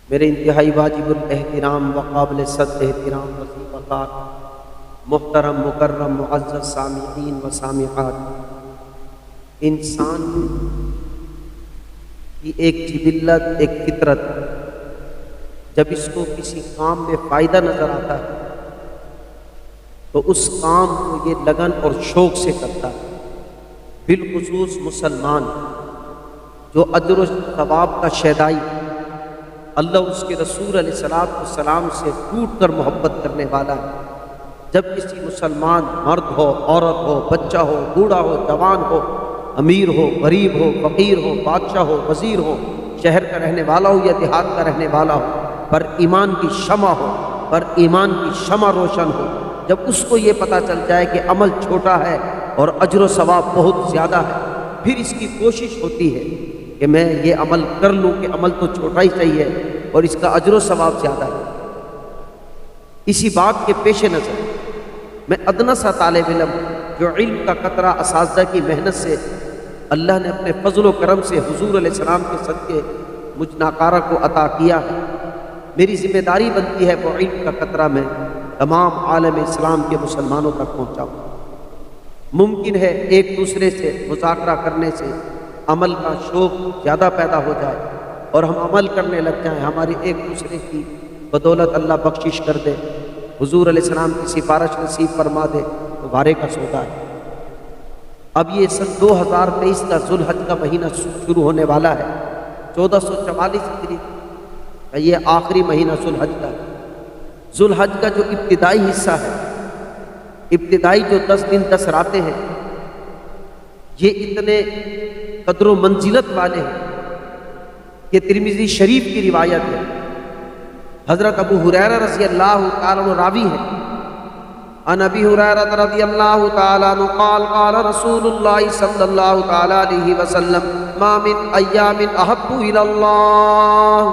میرے انتہائی واجب الاحترام و قابل صد احترام وسیع وقار محترم مکرم معزز سامعین و سامعات، انسان کی ایک جبلت، ایک فطرت، جب اس کو کسی کام میں فائدہ نظر آتا ہے تو اس کام کو یہ لگن اور شوق سے کرتا ہے۔ بالخصوص مسلمان جو اجر و ثواب کا شیدائی، اللہ اس کے رسول علیہ السلام سے ٹوٹ کر محبت کرنے والا ہے۔ جب کسی مسلمان مرد ہو، عورت ہو، بچہ ہو، بوڑھا ہو، جوان ہو، امیر ہو، غریب ہو، فقیر ہو، بادشاہ ہو، وزیر ہو، شہر کا رہنے والا ہو یا دیہات کا رہنے والا ہو، پر ایمان کی شمع ہو، پر ایمان کی شمع روشن ہو، جب اس کو یہ پتہ چل جائے کہ عمل چھوٹا ہے اور اجر و ثواب بہت زیادہ ہے، پھر اس کی کوشش ہوتی ہے کہ میں یہ عمل کر لوں کہ عمل تو چھوٹا ہی چاہیے اور اس کا اجر و ثواب زیادہ ہے۔ اسی بات کے پیش نظر میں ادنا سا طالب علم جو علم کا قطرہ اساتذہ کی محنت سے اللہ نے اپنے فضل و کرم سے حضور علیہ السلام کے صدقے مجھ ناکارہ کو عطا کیا ہے، میری ذمہ داری بنتی ہے وہ علم کا قطرہ میں تمام عالم اسلام کے مسلمانوں تک پہنچاؤں۔ ممکن ہے ایک دوسرے سے مذاکرہ کرنے سے عمل کا شوق زیادہ پیدا ہو جائے اور ہم عمل کرنے لگ جائیں، ہماری ایک دوسرے کی بدولت اللہ بخشش کر دے، حضور علیہ السلام کی سفارش نصیب فرما دے تو بارے کا سودا ہے۔ اب یہ سن 2023 کا ذوالحج کا مہینہ شروع ہونے والا ہے، 1444 ہجری کا یہ آخری مہینہ ذوالحج کا ہے۔ ذوالحج کا جو ابتدائی حصہ ہے، ابتدائی جو 10 دن 10 راتیں ہیں، یہ اتنے قدر و منزلت والے ہیں کہ ترمذی شریف کی روایت ہے، حضرت ابو ہریرہ رضی اللہ تعالیٰ عنہ راوی ہیں، عن ابی ہریرہ رضی اللہ تعالیٰ عنہ قال قال رسول اللہ صلی اللہ تعالیٰ علیہ وسلم ما من ایام احب الی اللہ۔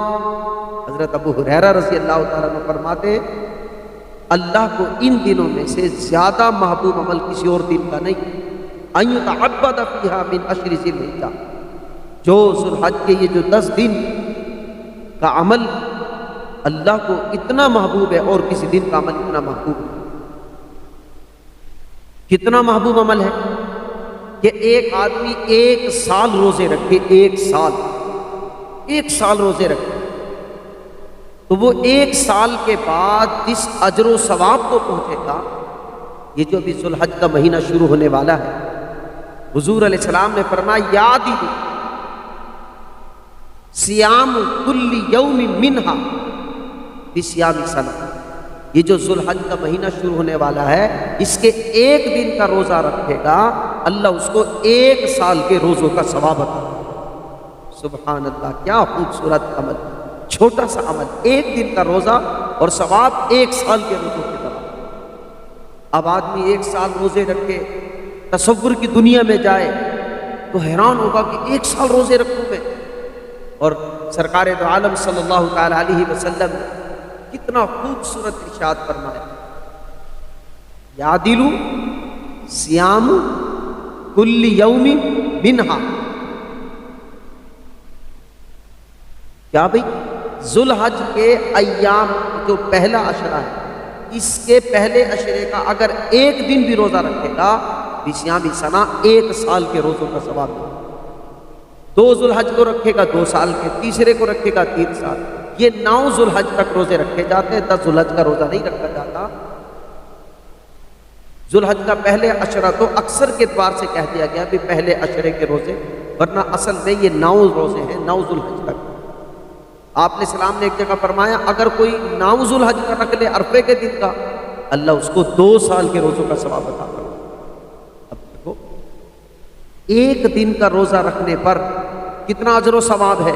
حضرت ابو ہریرہ رضی اللہ تعالیٰ عنہ فرماتے ہیں اللہ کو ان دنوں میں سے زیادہ محبوب عمل کسی اور دن کا نہیں، ان یتعبد فیہا من اشر ذی الحجہ، جو ذوالحج کے یہ جو 10 دن کا عمل اللہ کو اتنا محبوب ہے اور کسی دن کا عمل اتنا محبوب ہے۔ کتنا محبوب عمل ہے کہ ایک آدمی 1 سال روزے رکھے، 1 سال روزے رکھے تو وہ 1 سال کے بعد جس اجر و ثواب کو پہنچے گا، یہ جو ابھی ذوالحج کا مہینہ شروع ہونے والا ہے، حضور علیہ السلام نے فرمایا یادی سیام کل یوم منہا بسیام سنہ، یہ جو ذوالحج کا مہینہ شروع ہونے والا ہے، اس کے 1 دن کا روزہ رکھے گا اللہ اس کو 1 سال کے روزوں کا ثواب عطا کرے گا۔ سبحان اللہ، کیا خوبصورت عمل، چھوٹا سا عمل، 1 دن کا روزہ اور ثواب 1 سال کے روزوں کی طرح۔ اب آدمی 1 سال روزے رکھے، تصور کی دنیا میں جائے تو حیران ہوگا کہ 1 سال روزے رکھوں میں، اور سرکار دو عالم صلی اللہ تعالی علیہ وسلم نے کتنا خوبصورت ارشاد فرمایا، یعدل صیام کل یوم منہا، کیا بھئی ذوالحج کے ایام جو پہلا عشرہ ہے، اس کے پہلے عشرے کا اگر 1 دن بھی روزہ رکھے گا بسیام سنہ 1 سال کے روزوں کا ثواب ملے گا۔ 2 ذوالحج کو رکھے گا 2 سال کے، تیسرے کو رکھے گا 3 سال، یہ 9 ذوالحج تک روزے رکھے جاتے ہیں، 10 ذوالحج کا روزہ نہیں رکھا جاتا۔ ذوالحج کا پہلے عشرہ تو اکثر کے اعتبار سے کہہ دیا گیا بھی پہلے عشرے کے روزے، ورنہ اصل میں یہ 9 روزے ہیں، 9 ذوالحج تک۔ آپ نے السلام نے ایک جگہ فرمایا اگر کوئی 9 ذوالحج کا رکھ لے عرفے کے دن کا، اللہ اس کو 2 سال کے روزوں کا ثواب عطا کرے گا۔ اب دیکھو 1 دن کا روزہ رکھنے پر کتنا اجر و ثواب ہے۔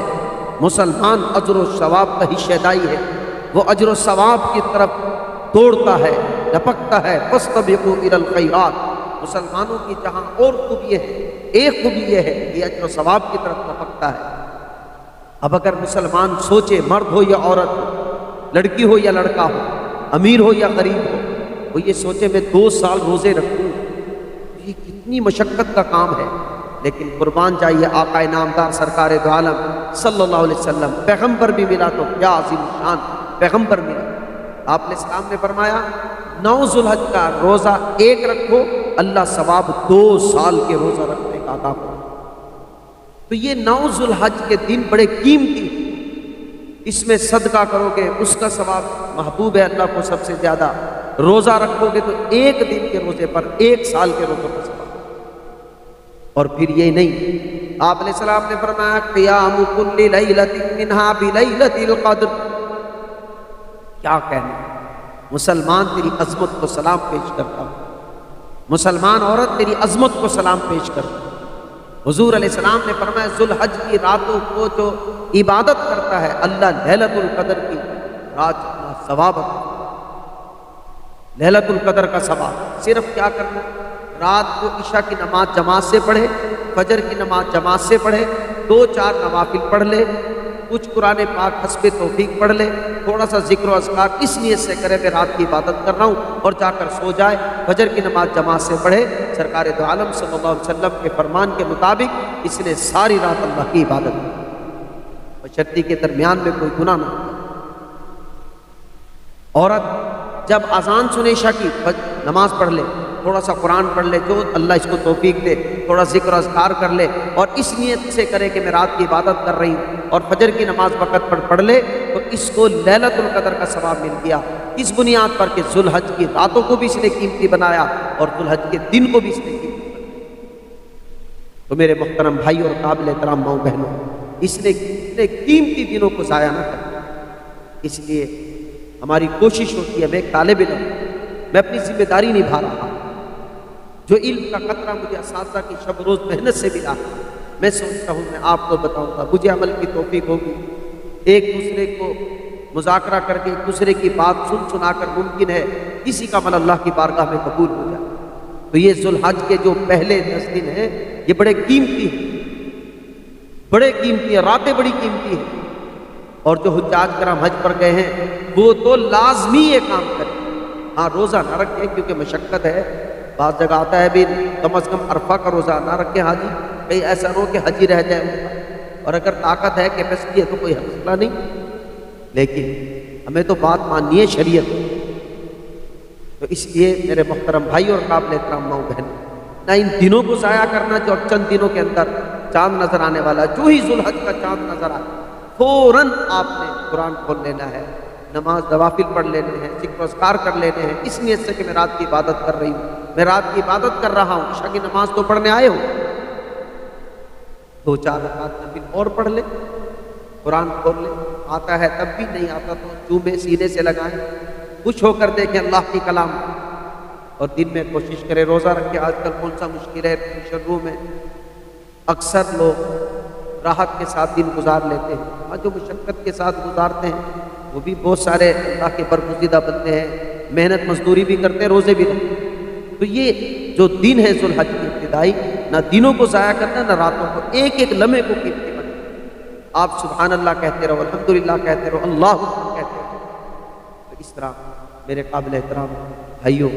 مسلمان اجر و ثواب کا ہی شیدائی ہے، وہ اجر و ثواب کی طرف دوڑتا ہے، لپکتا ہے۔ فاستبقوا الی الخیرات، مسلمانوں کی جہاں اور خوبی ہے، ایک خوبی یہ ہے یہ اجر و ثواب کی طرف لپکتا ہے۔ اب اگر مسلمان سوچے، مرد ہو یا عورت ہو، لڑکی ہو یا لڑکا ہو، امیر ہو یا غریب ہو، وہ یہ سوچے میں 2 سال روزے رکھوں، یہ کتنی مشقت کا کام ہے، لیکن قربان جائیے آقا نامدار سرکار دو عالم صلی اللہ علیہ وسلم، پیغمبر بھی ملا تو کیا عظیم شان پیغمبر ملا۔ آپ علیہ السلام نے فرمایا 9 ذوالحج کا روزہ ایک رکھو، اللہ ثواب 2 سال کے روزہ رکھنے کا عطا کرے۔ تو یہ 9 ذوالحج کے دن بڑے قیمتی، اس میں صدقہ کرو گے اس کا ثواب محبوب ہے اللہ کو سب سے زیادہ، روزہ رکھو گے تو ایک دن کے روزے پر 1 سال کے روزوں کا ثواب۔ اور پھر یہ نہیں، آپ علیہ السلام نے فرمایا قیام کل لیلۃ منہا بلیلۃ القدر۔ کیا کہنا، مسلمان تیری عظمت کو سلام پیش کرتا ہوں، مسلمان عورت تیری عظمت کو سلام پیش کرتا ہوں۔ حضور علیہ السلام نے فرمایا ذوالحج کی راتوں کو جو عبادت کرتا ہے اللہ لیلۃ القدر کی رات کا ثواب عطا کرتا ہے۔ لیلۃ القدر کا ثواب صرف کیا کرنا، رات کو عشاء کی نماز جماعت سے پڑھے، فجر کی نماز جماعت سے پڑھے، 2-4 نوافل پڑھ لے، کچھ قرآن پاک حسب توفیق پڑھ لے، تھوڑا سا ذکر و اذکار اس نیت سے کرے میں رات کی عبادت کر رہا ہوں، اور جا کر سو جائے، فجر کی نماز جماعت سے پڑھے۔ سرکار دو عالم صلی اللہ علیہ وسلم کے فرمان کے مطابق اس نے ساری رات اللہ کی عبادت کی، بشرطی کے درمیان میں کوئی گناہ نہ ہو۔ عورت جب اذان سنے عشاء کی نماز پڑھ لے، تھوڑا سا قرآن پڑھ لے، جو اللہ اس کو توفیق دے، تھوڑا ذکر و اذکار کر لے، اور اس نیت سے کرے کہ میں رات کی عبادت کر رہی ہوں، اور فجر کی نماز وقت پر پڑھ لے، تو اس کو لیلۃ القدر کا ثواب مل گیا۔ اس بنیاد پر کہ ذوالحج کی راتوں کو بھی اس نے قیمتی بنایا اور ذوالحج کے دن کو بھی اس نے قیمتی بنایا۔ تو میرے محترم بھائی اور قابل احترام ماؤں بہنوں، اس نے اتنے قیمتی دنوں کو ضائع نہ کرنا۔ اس لیے ہماری کوشش ہوتی ہے، میں ایک طالب علم، میں اپنی ذمہ داری نبھا رہا ہوں، جو علم کا قطرہ مجھے اساتذہ کی شب روز محنت سے ملا، میں سوچتا ہوں میں آپ کو بتاؤں گا، مجھے عمل کی توفیق ہوگی، ایک دوسرے کو مذاکرہ کر کے ایک دوسرے کی بات سنا کر ممکن ہے کسی کا عمل اللہ کی بارگاہ میں قبول ہو جائے۔ تو یہ ذوالحج کے جو پہلے 10 دن ہیں یہ بڑے قیمتی ہیں، بڑے قیمتی ہیں، راتیں بڑی قیمتی ہیں، اور جو حجاج کرام حج پر گئے ہیں وہ تو لازمی یہ کام کریں۔ ہاں روزہ نہ رکھیں کیونکہ مشقت ہے، بعض جگہ آتا ہے بھی کم از کم عرفہ کا روزہ نہ رکھیں حاجی، کہیں ایسا نہ ہو کہ حجی رہ جائے ان کا، اور اگر طاقت ہے کیپیسٹی ہے تو کوئی مسئلہ نہیں، لیکن ہمیں تو بات ماننی ہے شریعت۔ تو اس لیے میرے محترم بھائی اور قابل احترام ماؤں بہن، نہ ان دنوں کو ضائع کرنا جو چند دنوں کے اندر چاند نظر آنے والا، جو ہی ذوالحج کا چاند نظر آئے فوراً آپ نے قرآن کھول لینا ہے، نماز نوافل پڑھ لینے ہیں، ذکر و اذکار کر لینے ہیں، اس نیت سے کہ میں رات کی عبادت کر رہی ہوں، میں رات کی عبادت کر رہا ہوں، عشاء کی نماز تو پڑھنے آئے ہو، 2-4 رکعت نفل اور پڑھ لے، قرآن کھول لے، آتا ہے تب بھی، نہیں آتا تو چومے سینے سے لگائیں، خوش ہو کر دیکھیں اللہ کی کلام، اور دن میں کوشش کریں روزہ رکھیں۔ آج کل کون سا مشکل ہے شروع میں، اکثر لوگ راحت کے ساتھ دن گزار لیتے ہیں، اور جو مشقت کے ساتھ گزارتے ہیں وہ بھی بہت سارے اللہ کے برگزیدہ بندے ہیں، محنت مزدوری بھی کرتے ہیں، روزے بھی رکھتے ہیں۔ تو یہ جو دن ہے ذوالحج کی ابتدائی، نہ دنوں کو ضائع کرنا، نہ راتوں کو، ایک ایک لمحے کو قیمتی بنانا۔ آپ سبحان اللہ کہتے رہو، الحمدللہ کہتے رہو، اللہ اکبر کہتے رہو۔ تو اس طرح میرے قابل احترام بھائیوں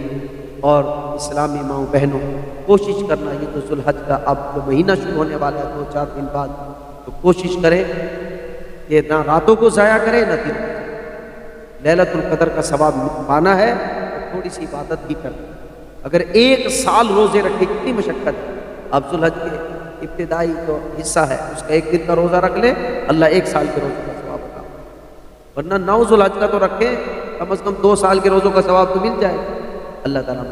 اور اسلامی ماؤں بہنوں، کوشش کرنا یہ جو ذوالحج کا اب جو مہینہ شروع ہونے والا ہے 2-4 دن بعد، تو کوشش کریں کہ نہ راتوں کو ضائع کریں نہ دن۔ لیلۃ القدر کا ثواب پانا ہے تو تھوڑی سی عبادت بھی کریں۔ اگر 1 سال روزے رکھے کتنی مشقت ہے، اب ذوالحج کے ابتدائی جو حصہ ہے اس کا 1 دن کا روزہ رکھ لیں، اللہ 1 سال کے روزے کا ثواب عطا کرے۔ ورنہ 9 ذوالحج کا تو رکھیں، کم از کم 2 سال کے روزوں کا ثواب تو مل جائے گا، اللہ تعالیٰ